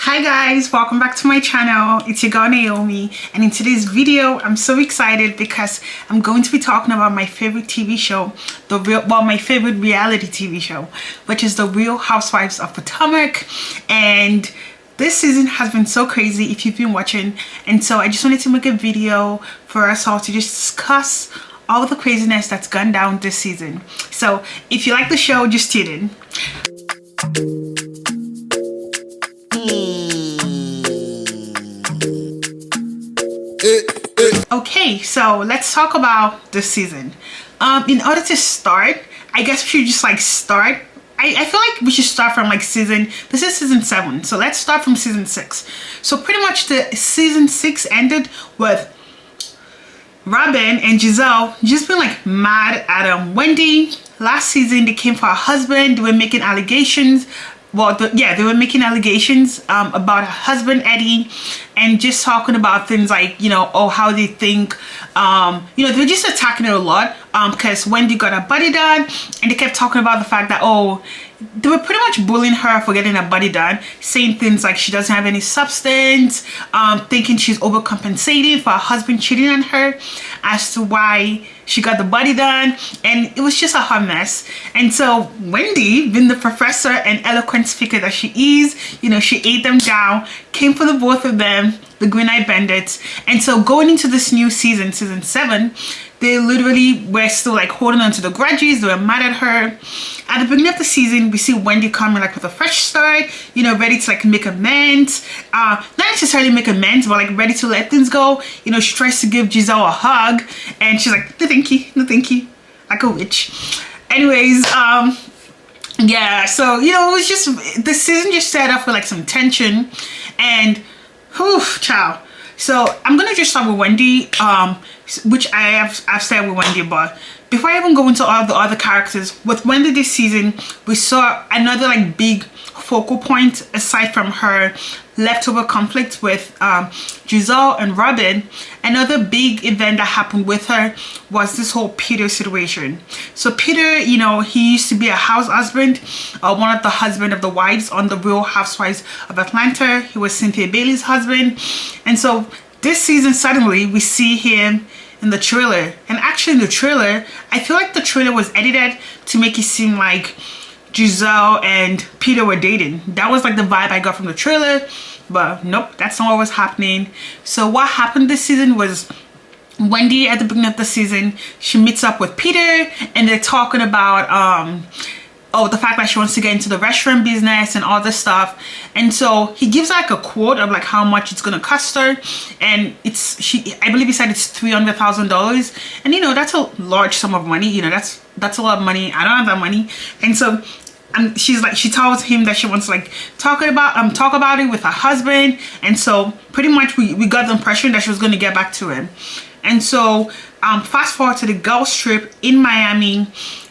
Hi guys, welcome back to my channel. It's your girl Naomi, and in today's video I'm so excited because I'm going to be talking about my favorite TV show, my favorite reality TV show, which is the Real Housewives of Potomac. And this season has been so crazy if you've been watching, and so I just wanted to make a video for us all to just discuss all the craziness that's gone down this season. So if you like the show, just tune in. Okay, so let's talk about this season. In order to start, I guess we should just start. I feel like we should start from this is season 7, so let's start from season 6. So pretty much the season 6 ended with Robin and Giselle just being mad at Wendy. Last season they came for her husband. They were making allegations. They were making allegations about her husband Eddie, and just talking about things how they think, they were just attacking her a lot because Wendy got her body done, and they kept talking about the fact that they were pretty much bullying her for getting her body done, saying things like she doesn't have any substance, thinking she's overcompensating for her husband cheating on her as to why she got the body done, and it was just a hot mess. And so Wendy, being the professor and eloquent speaker that she is, she ate them down, came for the both of them, the Green Eyed Bandits. And so going into this new season, season 7, they literally were still holding on to the grudges. They were mad at her. At the beginning of the season, we see Wendy coming with a fresh start, ready to make amends. Not necessarily make amends, but ready to let things go. She tries to give Giselle a hug, and she's like, no thank you, no thank you, like a witch. Anyways, yeah, so it was just, the season just set up for some tension, and whew, child. So I'm gonna just start with Wendy, which I've started with Wendy, but before I even go into all the other characters, with Wendy this season, we saw another big focal point aside from her leftover conflict with Giselle and Robin. Another big event that happened with her was this whole Peter situation. So Peter, he used to be a house husband, one of the husband of the wives on the Real Housewives of Atlanta. He was Cynthia Bailey's husband. And so this season, suddenly we see him in the trailer. And actually in the trailer, I feel like the trailer was edited to make it seem like Giselle and Peter were dating. That was the vibe I got from the trailer, but nope, that's not what was happening. So what happened this season was Wendy, at the beginning of the season, she meets up with Peter, and they're talking about the fact that she wants to get into the restaurant business and all this stuff. And so he gives a quote of how much it's gonna cost her, and I believe he said it's $300,000, and that's a large sum of money. That's a lot of money. I don't have that money. And so she tells him that she wants to talk about it with her husband. And so pretty much we got the impression that she was going to get back to him. And so fast forward to the girls trip in Miami,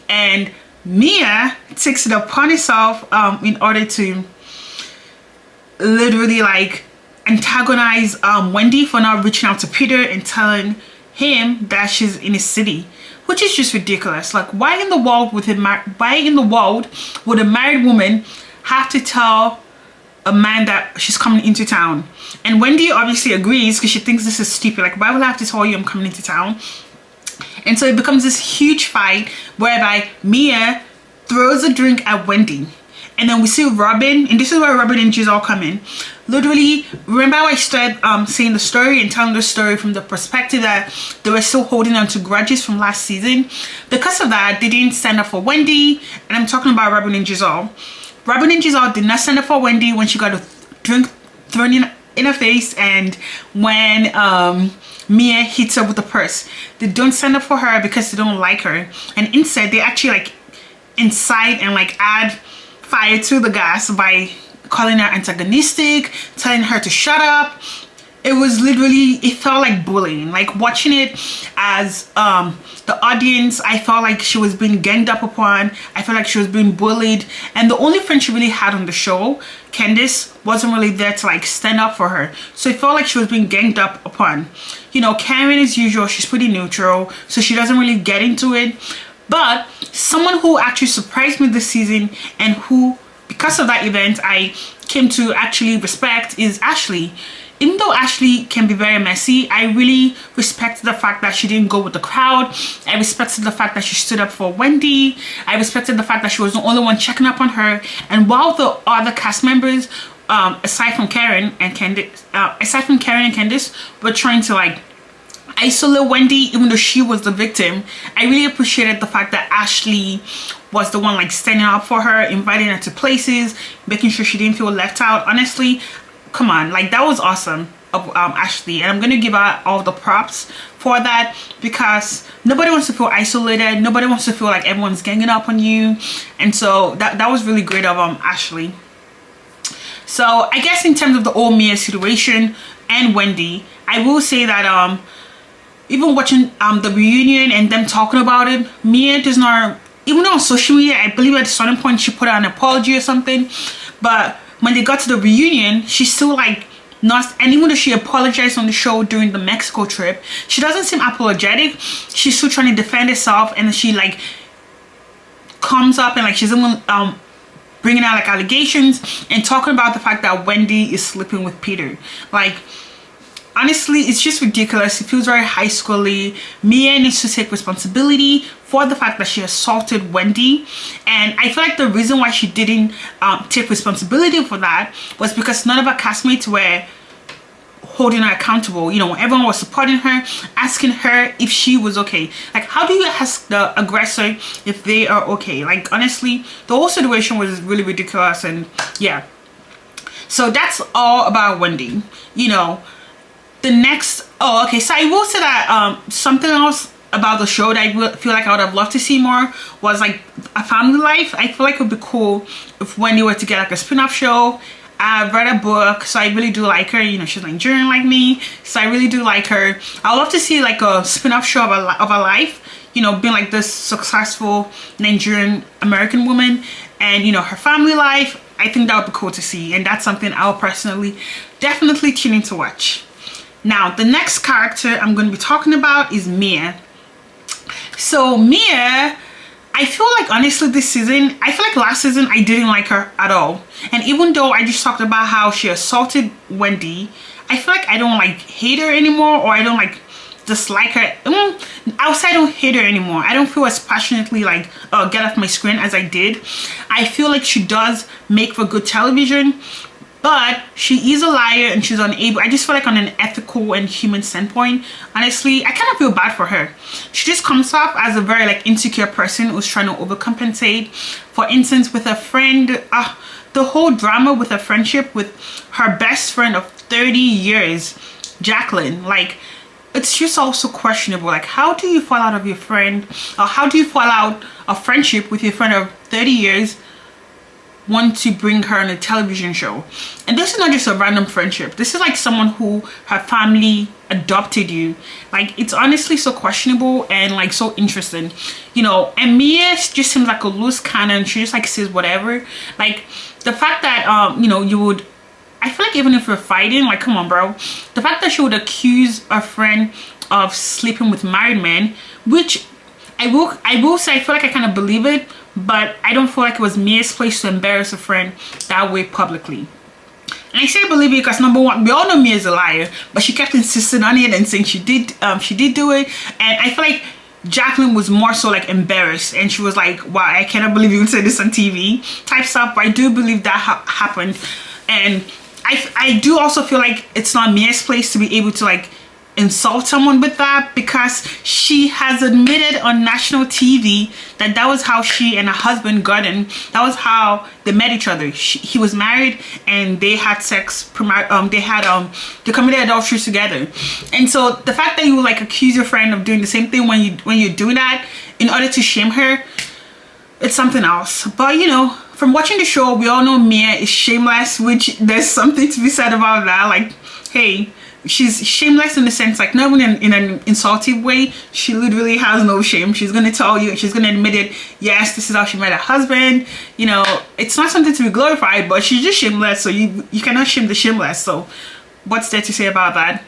and Mia takes it upon herself in order to literally antagonize Wendy for not reaching out to Peter and telling him that she's in his city, which is just ridiculous. Why in the world would a married woman have to tell a man that she's coming into town? And Wendy obviously agrees because she thinks this is stupid. Why would I have to tell you I'm coming into town? And so it becomes this huge fight whereby Mia throws a drink at Wendy. And then we see Robin, and this is where Robin and Giselle come in. Literally, remember how I started saying the story and telling the story from the perspective that they were still holding on to grudges from last season. Because of that, they didn't stand up for Wendy, and I'm talking about Robin and Giselle. Robin and Giselle did not stand up for Wendy when she got a drink thrown in her face, and when Mia hits her with the purse. They don't stand up for her because they don't like her, and instead they actually incite and add fire to the gas by calling her antagonistic, telling her to shut up. It was literally, it felt like bullying. Watching it as the audience, I felt like she was being ganged up upon. I felt like she was being bullied, and the only friend she really had on the show, Candace, wasn't really there to stand up for her. So it felt like she was being ganged up upon. Karen, as usual, she's pretty neutral, so she doesn't really get into it. But someone who actually surprised me this season, and who, because of that event, I came to actually respect is Ashley. Even though Ashley can be very messy, I really respected the fact that she didn't go with the crowd. I respected the fact that she stood up for Wendy. I respected the fact that she was the only one checking up on her. And while the other cast members, aside from Karen and Candice, were trying to like isolate Wendy, even though she was the victim, I really appreciated the fact that Ashley was the one like standing up for her, inviting her to places, making sure she didn't feel left out. Honestly, come on, like that was awesome of Ashley, and I'm gonna give her all the props for that, because nobody wants to feel isolated, nobody wants to feel like everyone's ganging up on you, and so that was really great of Ashley. So I guess in terms of the old Mia situation and Wendy, I will say that even watching the reunion and them talking about it, Mia does not, even though on social media I believe at a certain point she put out an apology or something, but when they got to the reunion, she's still like not, and even though she apologized on the show during the Mexico trip, she doesn't seem apologetic. She's still trying to defend herself, and she like comes up and like she's even bringing out like allegations and talking about the fact that Wendy is sleeping with Peter. Like, honestly, it's just ridiculous. It feels very high schooly. Mia needs to take responsibility for the fact that she assaulted Wendy, and I feel like the reason why she didn't take responsibility for that was because none of her castmates were holding her accountable. You know, everyone was supporting her, asking her if she was okay. Like, how do you ask the aggressor if they are okay? Like, honestly, the whole situation was really ridiculous. And yeah, so that's all about Wendy. You know, the next, oh okay, so I will say that something else about the show that I feel like I would have loved to see more was like a family life. I feel like it would be cool if Wendy were to get like a spin-off show. I've read a book, so I really do like her. You know, she's Nigerian like me, so I really do like her. I would love to see like a spin-off show of her life, you know, being like this successful Nigerian American woman, and you know, her family life. I think that would be cool to see, and that's something I'll personally definitely tune in to watch. Now, the next character I'm going to be talking about is Mia. So Mia, I feel like honestly this season, I feel like last season I didn't like her at all. And even though I just talked about how she assaulted Wendy, I feel like I don't like hate her anymore, or I don't like dislike her. I would say I don't hate her anymore. I don't feel as passionately like get off my screen as I did. I feel like she does make for good television, but she is a liar and she's unable. I just feel like on an ethical and human standpoint, honestly, I kind of feel bad for her. She just comes off as a very like insecure person who's trying to overcompensate. For instance, with a friend, the whole drama with her friendship with her best friend of 30 years, Jacqueline, like, it's just also questionable. Like, how do you fall out of your friend, or how do you fall out of friendship with your friend of 30 years, want to bring her on a television show? And this is not just a random friendship. This is like someone who her family adopted you. Like, it's honestly so questionable and like so interesting, you know. And Mia just seems like a loose cannon. She just like says whatever. Like, the fact that you know, you would, I feel like even if we're fighting, like, come on bro, the fact that she would accuse a friend of sleeping with married men, which I will say I feel like I kind of believe it, but I don't feel like it was Mia's place to embarrass a friend that way publicly. And I say believe it because, number one, we all know Mia's a liar, but she kept insisting on it and saying she did do it. And I feel like Jacqueline was more so like embarrassed, and she was like, wow, I cannot believe you would say this on TV type stuff. But I do believe that happened. And I do also feel like it's not Mia's place to be able to like insult someone with that, because she has admitted on national TV that that was how she and her husband got in. That was how they met each other. He was married and they had sex. They committed adultery together. And so the fact that you like accuse your friend of doing the same thing when you're doing that in order to shame her, it's something else. But you know, from watching the show, we all know Mia is shameless, which there's something to be said about that. Like, hey, she's shameless in the sense, like, not even in an insultive way. She literally has no shame. She's gonna tell you, she's gonna admit it. Yes, this is how she met her husband. You know, it's not something to be glorified, but she's just shameless. So you cannot shame the shameless. So what's there to say about that?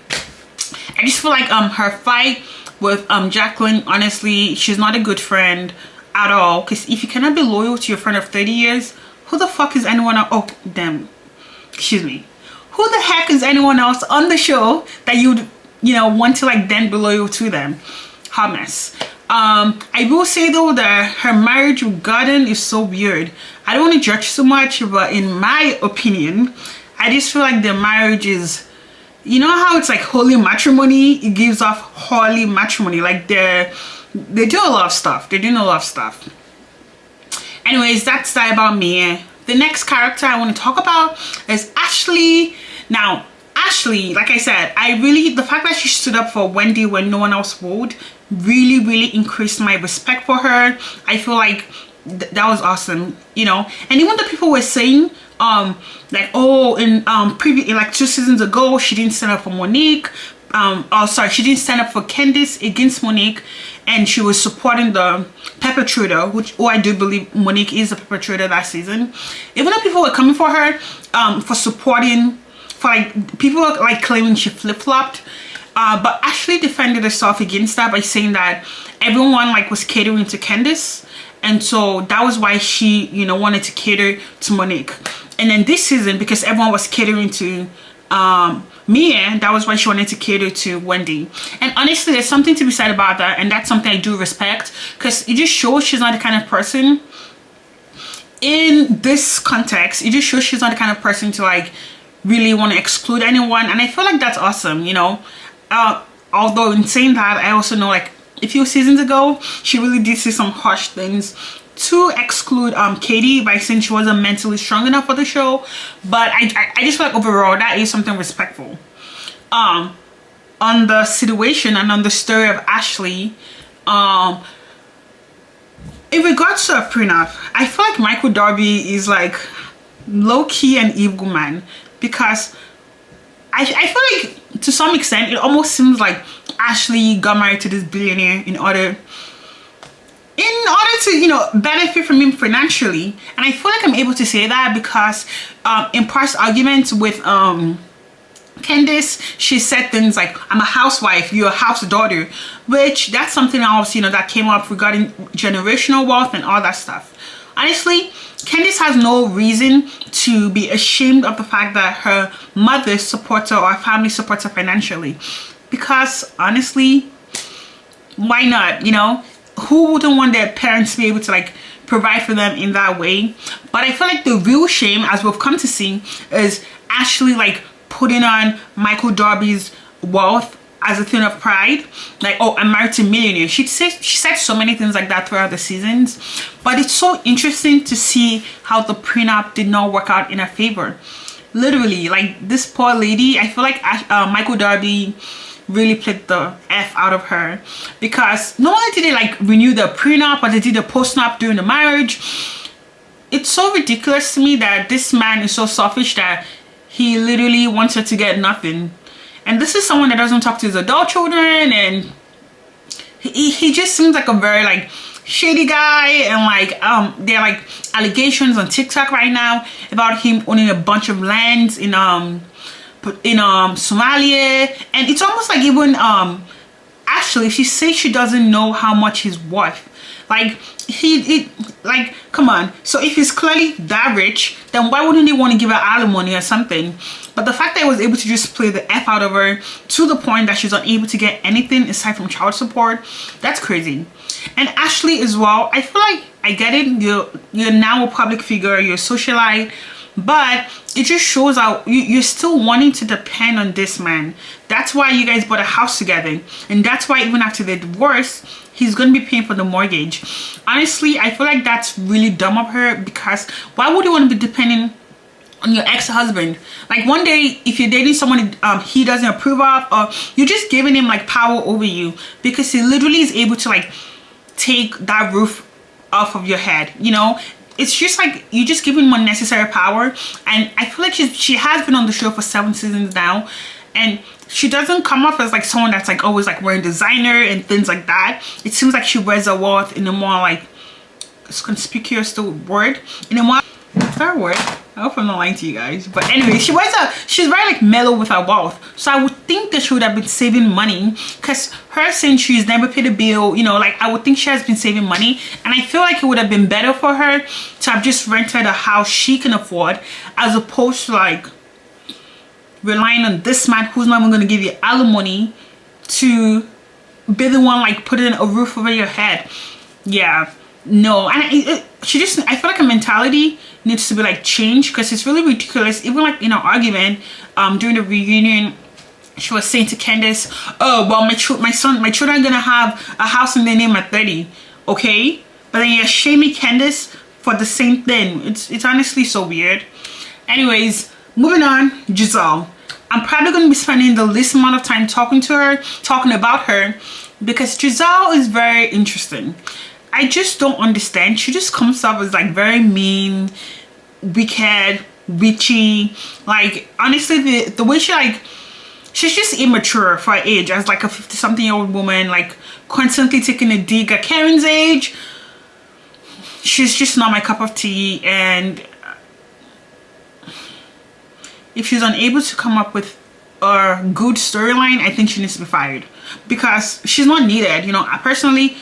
I just feel like her fight with Jacqueline, honestly, she's not a good friend at all. Because if you cannot be loyal to your friend of 30 years, who the fuck is anyone? Oh damn, excuse me, who the heck is anyone else on the show that you'd, want to like then be loyal to them? Hot mess. I will say though that her marriage with Gordon is so weird. I don't want to judge so much, but in my opinion, I just feel like their marriage is, you know how it's like holy matrimony? It gives off holy matrimony. Like they do a lot of stuff. They're doing a lot of stuff. Anyways, that's that about me. The next character I want to talk about is Ashley. Now, Ashley, like I said, the fact that she stood up for Wendy when no one else would really increased my respect for her. I feel like that was awesome, and even the people were saying like, oh, in previous, like 2 seasons ago, she didn't stand up for Monique. She didn't stand up for Candice against Monique, and she was supporting the perpetrator, I do believe Monique is the perpetrator that season. Even though people were coming for her for supporting, for like people were like claiming she flip-flopped, but Ashley defended herself against that by saying that everyone like was catering to Candice, and so that was why she wanted to cater to Monique. And then this season, because everyone was catering to Mia, that was why she wanted to cater to Wendy. And honestly, there's something to be said about that, and that's something I do respect, because it just shows she's not the kind of person, in this context, it just shows she's not the kind of person to like really want to exclude anyone. And I feel like that's awesome, although in saying that, I also know like a few seasons ago she really did say some harsh things to exclude Katie by saying she wasn't mentally strong enough for the show. But I just feel like overall that is something respectful. On the situation and on the story of Ashley, in regards to a prenup, I feel like Michael Darby is like low-key an evil man, because I feel like to some extent it almost seems like Ashley got married to this billionaire in order to benefit from him financially. And I feel like I'm able to say that because in past arguments with Candice, she said things like, I'm a housewife, you're a house daughter, which that's something else that came up regarding generational wealth and all that stuff. Honestly, Candice has no reason to be ashamed of the fact that her mother supports her or her family supports her financially, because honestly, why not? Who wouldn't want their parents to be able to like provide for them in that way? But I feel like the real shame, as we've come to see, is Ashley like putting on Michael Darby's wealth as a thing of pride. Like, oh, I'm married to a millionaire. She said so many things like that throughout the seasons. But it's so interesting to see how the prenup did not work out in her favor. Literally, like this poor lady, I feel like Michael Darby really played the F out of her, because not only did they like renew the prenup, but they did the post-nup during the marriage. It's so ridiculous to me that this man is so selfish that he literally wants her to get nothing. And this is someone that doesn't talk to his adult children, and he just seems like a very like shady guy. And like there are like allegations on TikTok right now about him owning a bunch of lands in Somalia, and it's almost like even Ashley, she says she doesn't know how much he's worth. Like like come on. So if he's clearly that rich, then why wouldn't he want to give her alimony or something? But the fact that he was able to just play the F out of her to the point that she's unable to get anything aside from child support, that's crazy. And Ashley as well, I feel like, I get it, you're now a public figure, you're a socialite, but it just shows how you're still wanting to depend on this man. That's why you guys bought a house together, and that's why even after the divorce, he's going to be paying for the mortgage. Honestly, I feel like that's really dumb of her, because why would you want to be depending on your ex-husband? Like one day, if you're dating someone he doesn't approve of, or you're just giving him like power over you, because he literally is able to like take that roof off of your head, it's just like you just give him unnecessary power. And I feel like she has been on the show for 7 seasons now, and she doesn't come off as like someone that's like always like wearing designer and things like that. It seems like she wears her wealth in a more like, it's conspicuous the word, in a more fair word. I hope I'm not lying to you guys, but anyway, she's very like mellow with her wealth. So I would think that she would have been saving money, because her saying she's never paid a bill, like I would think she has been saving money. And I feel like it would have been better for her to have just rented a house she can afford, as opposed to like relying on this man who's not even going to give you alimony to be the one like putting a roof over your head. Yeah, no. And I feel like a mentality needs to be like changed, because it's really ridiculous. Even like in an argument during the reunion, she was saying to Candace, oh well, my children are gonna have a house in their name at 30. Okay, but then you're shaming Candace for the same thing. It's honestly so weird. Anyways, moving on. Giselle, I'm probably going to be spending the least amount of time talking about her, because Giselle is very interesting. I just don't understand. She just comes up as like very mean, wicked, witchy. Like honestly, the way she's just immature for her age, as like a 50-something-year-old woman, like constantly taking a dig at Karen's age. She's just not my cup of tea, and if she's unable to come up with a good storyline, I think she needs to be fired, because she's not needed. You know, personally,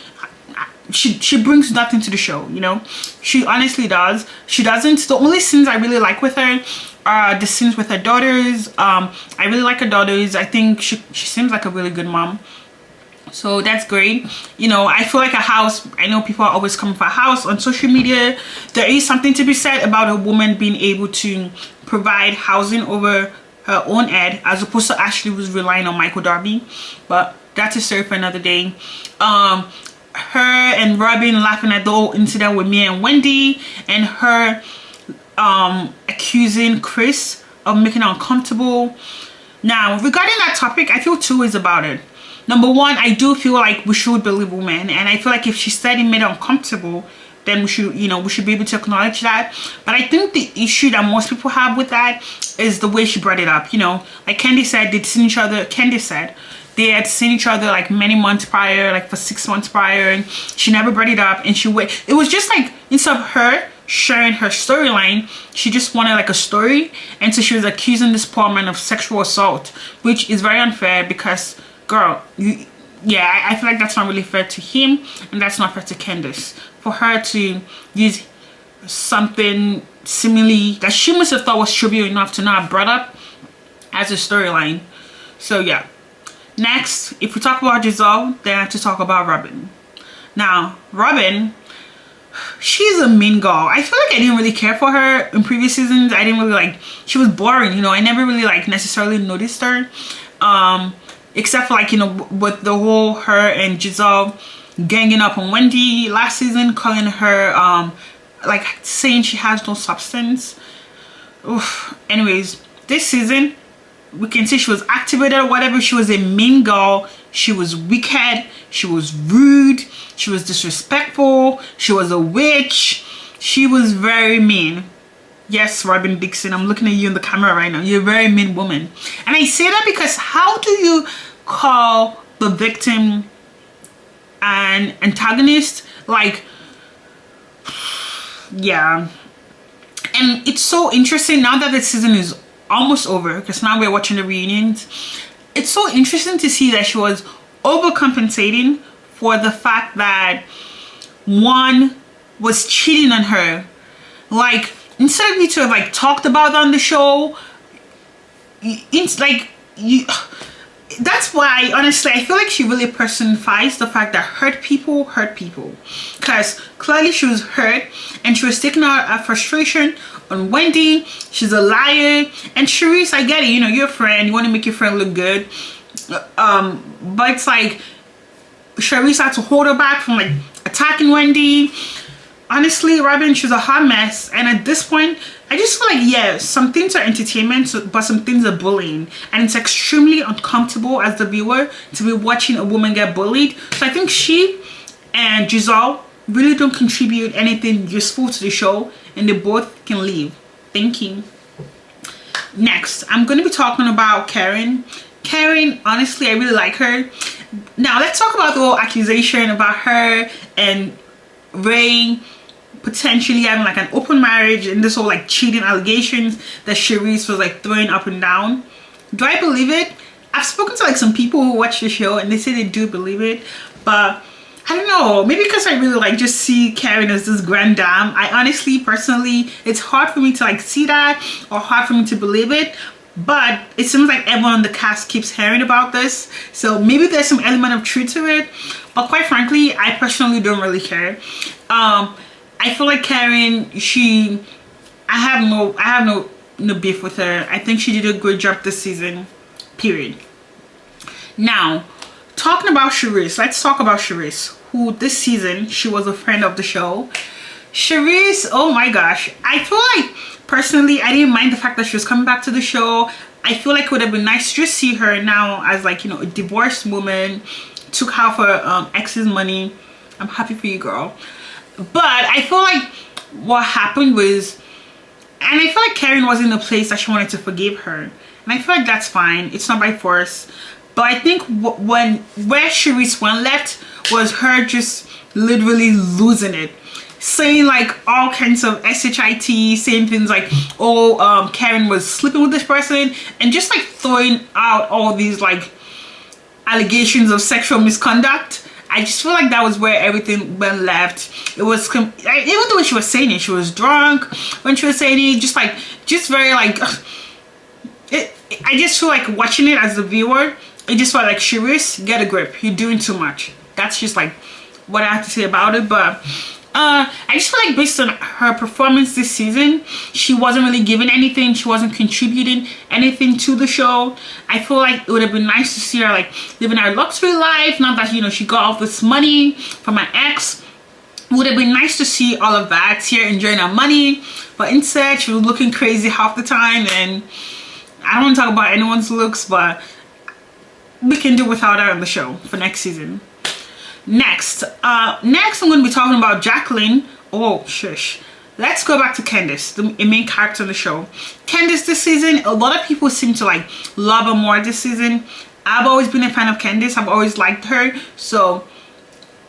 she brings nothing to the show. You know, she honestly does. She doesn't. The only scenes I really like with her are the scenes with her daughters. I really like her daughters. I think she seems like a really good mom. So that's great. You know, I feel like a house, I know people are always coming for a house on social media. There is something to be said about a woman being able to provide housing over her own head, as opposed to Ashley was relying on Michael Darby. But that's a story for another day. Her and Robin laughing at the whole incident with Mia and Wendy, and her accusing Chris of making her uncomfortable. Now, regarding that topic, I feel two ways about it. Number one, I do feel like we should believe women, and I feel like if she said it made her uncomfortable, then we should be able to acknowledge that. But I think the issue that most people have with that is the way she brought it up. You know, like Candy said, Candy said they had seen each other like many months prior, like for 6 months prior, and she never brought it up, and it was just like, instead of her sharing her storyline, she just wanted like a story, and so she was accusing this poor man of sexual assault, which is very unfair, because girl, I feel like that's not really fair to him, and that's not fair to Candace, for her to use something seemingly that she must have thought was trivial enough to not have brought up as a storyline. So yeah. Next, if we talk about Giselle, then I have to talk about Robin. Now, Robin, she's a mean girl. I feel like I didn't really care for her in previous seasons. I didn't really like, she was boring, you know. I never really like necessarily noticed her. Except for like, you know, with the whole her and Giselle ganging up on Wendy last season, calling her like saying she has no substance. Oof. Anyways, this season we can see she was activated or whatever. She was a mean girl. She was wicked. She was rude. She was disrespectful. She was a witch. She was very mean. Yes, Robin Dixon, I'm looking at you in the camera right now. You're a very mean woman. And I say that because how do you call the victim an antagonist? Like, yeah. And it's so interesting now that the season is almost over, because now we're watching the reunions. It's so interesting to see that she was overcompensating for the fact that one was cheating on her. Like, instead of you to have like talked about on the show, it's like that's why honestly I feel like she really personifies the fact that hurt people, because clearly she was hurt and she was taking out her frustration on Wendy. She's a liar. And Charisse, I get it, you know, you're a friend, you want to make your friend look good, but it's like Charisse had to hold her back from like attacking Wendy. Honestly, Robin, she's a hot mess, and at this point I just feel like, yeah, some things are entertainment, but some things are bullying, and it's extremely uncomfortable as the viewer to be watching a woman get bullied. So I think she and Giselle really don't contribute anything useful to the show, and they both can leave. Thank you. Next, I'm going to be talking about Karen. Karen, honestly, I really like her. Now let's talk about the whole accusation about her and Ray potentially having like an open marriage, and this whole like cheating allegations that Charisse was like throwing up and down. Do I believe it? I've spoken to like some people who watch the show and they say they do believe it, but I don't know, maybe because I really like just see Karen as this grand dame. I honestly, personally, it's hard for me to like see that, or hard for me to believe it. but it seems like everyone on the cast keeps hearing about this, so maybe there's some element of truth to it, but quite frankly I personally don't really care. I feel like Karen, I have no beef with her. I think she did a great job this season, period. Now, talking about Charisse, let's talk about Charisse, who this season, she was a friend of the show. Charisse, oh my gosh, I feel like personally I didn't mind the fact that she was coming back to the show. I feel like it would have been nice to just see her now as like, you know, a divorced woman, took half her ex's money. I'm happy for you, girl. But I feel like what happened was, and I feel like Karen was in a place that she wanted to forgive her, and I feel like that's fine, it's not by force. But I think where Charisse went left was her just literally losing it, saying like all kinds of shit, saying things like, oh, Karen was sleeping with this person, and just like throwing out all these like allegations of sexual misconduct. I just feel like that was where everything went left. It was even though when she was saying it, she was drunk when she was saying it, just very like I just feel like watching it as the viewer, it just felt like, Charisse, get a grip, you're doing too much. That's just like what I have to say about it. But I just feel like based on her performance this season, she wasn't really giving anything, she wasn't contributing anything to the show. I feel like it would have been nice to see her like living her luxury life, not that, you know, she got all this money from her ex. It would have been nice to see all of that here, enjoying her money, but instead she was looking crazy half the time. And I don't want to talk about anyone's looks, but we can do without her on the show for next season. Next I'm going to be talking about Jacqueline. Oh shush, let's go back to Candace, the main character on the show. Candace this season, a lot of people seem to like love her more this season. I've always been a fan of Candace, I've always liked her, so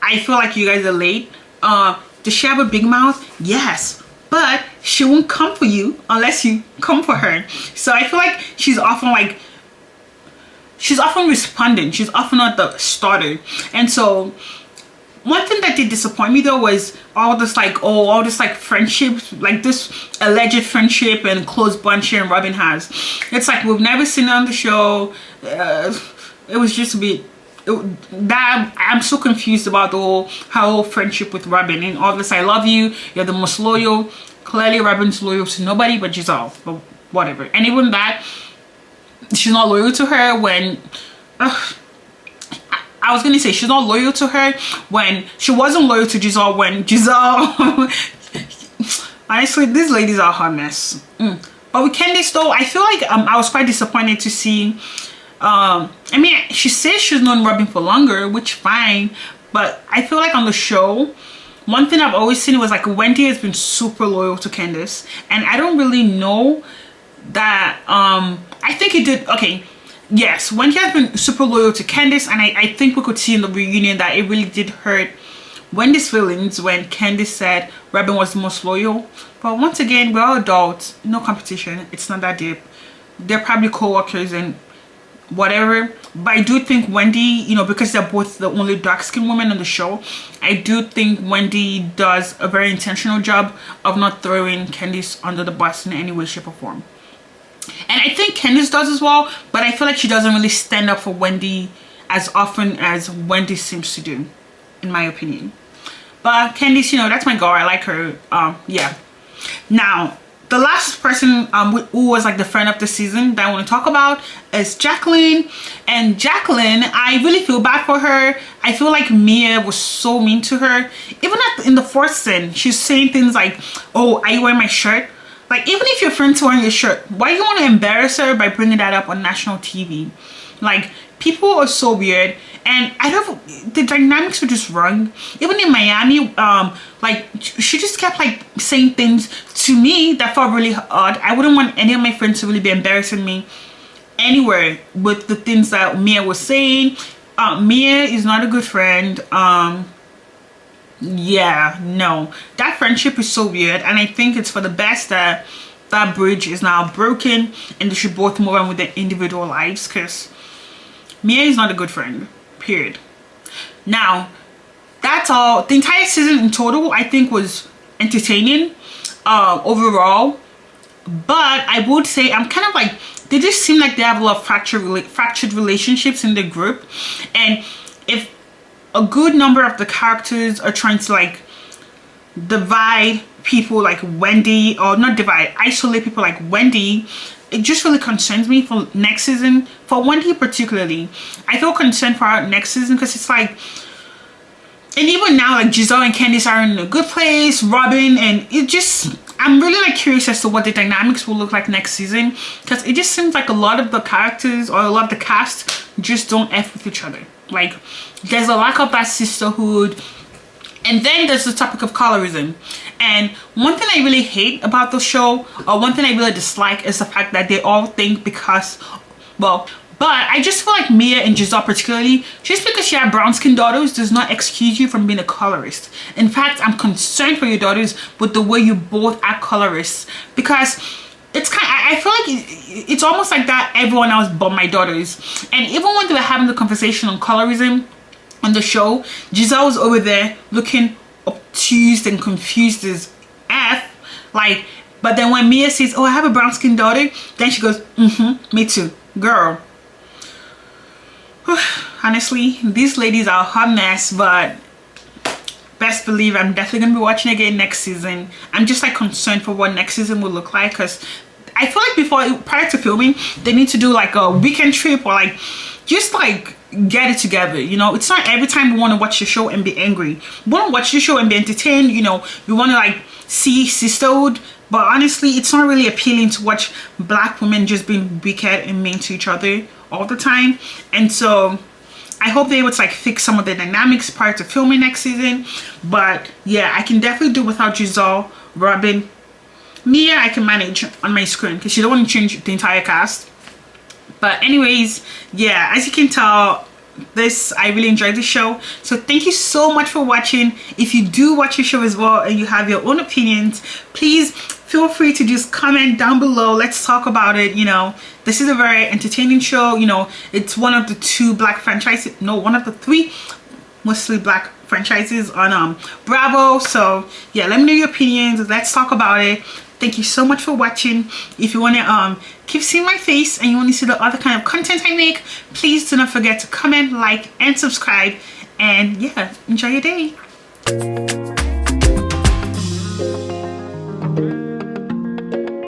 I feel like you guys are late. Does she have a big mouth? Yes, but she won't come for you unless you come for her. So I feel like she's often responding, she's often not the starter. And so one thing that did disappoint me though was all this friendship, like this alleged friendship and close bond she and Robin has. It's like we've never seen it on the show. It was just a bit that I'm so confused about her whole friendship with Robin. And all this, I love you, you're the most loyal. Clearly Robin's loyal to nobody but Giselle, but whatever. And even that, she's not loyal to her when I was gonna say she's not loyal to her when she wasn't loyal to Giselle when Giselle honestly, these ladies are a hot mess. But with Candace though, I feel like I was quite disappointed to see I mean, she says she's known Robin for longer, which fine, but I feel like on the show, one thing I've always seen was like Wendy has been super loyal to Candace, and I don't really know that I think it did. Okay, yes, Wendy has been super loyal to Candace, and I think we could see in the reunion that it really did hurt Wendy's feelings when Candace said Robin was the most loyal. But once again, we're all adults, no competition, it's not that deep. They're probably co-workers and whatever. But I do think Wendy, you know, because they're both the only dark-skinned women on the show, I do think Wendy does a very intentional job of not throwing Candace under the bus in any way, shape or form. And I think Candace does as well, but I feel like she doesn't really stand up for Wendy as often as Wendy seems to do, in my opinion. But Candace, you know, that's my girl, I like her. Yeah. Now, the last person who was like the friend of the season that I want to talk about is Jacqueline. And Jacqueline, I really feel bad for her. I feel like Mia was so mean to her. Even in the fourth scene, she's saying things like, oh, are you wearing my shirt? Like, even if your friend's wearing your shirt, why do you want to embarrass her by bringing that up on national TV? Like, people are so weird, and I don't, the dynamics were just wrong. Even in Miami, like, she just kept like saying things to me that felt really odd. I wouldn't want any of my friends to really be embarrassing me anywhere with the things that Mia was saying. Mia is not a good friend. Yeah, no, that friendship is so weird, and I think it's for the best that that bridge is now broken and they should both move on with their individual lives, because Mia is not a good friend, period. Now, that's all. The entire season in total, I think, was entertaining overall, but I would say I'm kind of like they just seem like they have a lot of fractured relationships in the group. And if a good number of the characters are trying to like divide people like Wendy, or not divide, isolate people like Wendy, it just really concerns me for next season. For Wendy particularly, I feel concerned for her next season, because it's like, and even now, like Giselle and Candiace are in a good place, Robin, and it just, I'm really like curious as to what the dynamics will look like next season, because it just seems like a lot of the characters or a lot of the cast just don't F with each other. Like, there's a lack of that sisterhood. And then there's the topic of colorism. And one thing I really hate about the show, or one thing I really dislike, is the fact that they all think because, well, but I just feel like Mia and Giselle particularly, just because you have brown skinned daughters does not excuse you from being a colorist. In fact, I'm concerned for your daughters with the way you both are colorists, because it's kind of, I feel like it's almost like that everyone else but my daughters. And even when they were having the conversation on colorism on the show, Giselle was over there looking obtuse and confused as F. Like, but then when Mia says, oh, I have a brown skinned daughter, then she goes, me too, girl. Honestly, these ladies are a hot mess, but best believe I'm definitely gonna be watching again next season. I'm just like concerned for what next season will look like, because I feel like prior to filming, they need to do like a weekend trip, or like just like get it together. You know, it's not every time we want to watch the show and be angry. We want to watch the show and be entertained. You know, we want to like see sisterhood. But honestly, it's not really appealing to watch black women just being wicked and mean to each other all the time. And so I hope they're able to like fix some of the dynamics prior to filming next season. But yeah, I can definitely do without Giselle, Robin. Mia I can manage on my screen, because you don't want to change the entire cast. But anyways, yeah, as you can tell, I really enjoyed the show. So thank you so much for watching. If you do watch the show as well and you have your own opinions, please feel free to just comment down below. Let's talk about it. You know, this is a very entertaining show. You know, it's one of the one of the 3 mostly black franchises on Bravo. So yeah, let me know your opinions. Let's talk about it. Thank you so much for watching. If you want to keep seeing my face and you want to see the other kind of content I make, please do not forget to comment, like, and subscribe. And yeah, enjoy your day.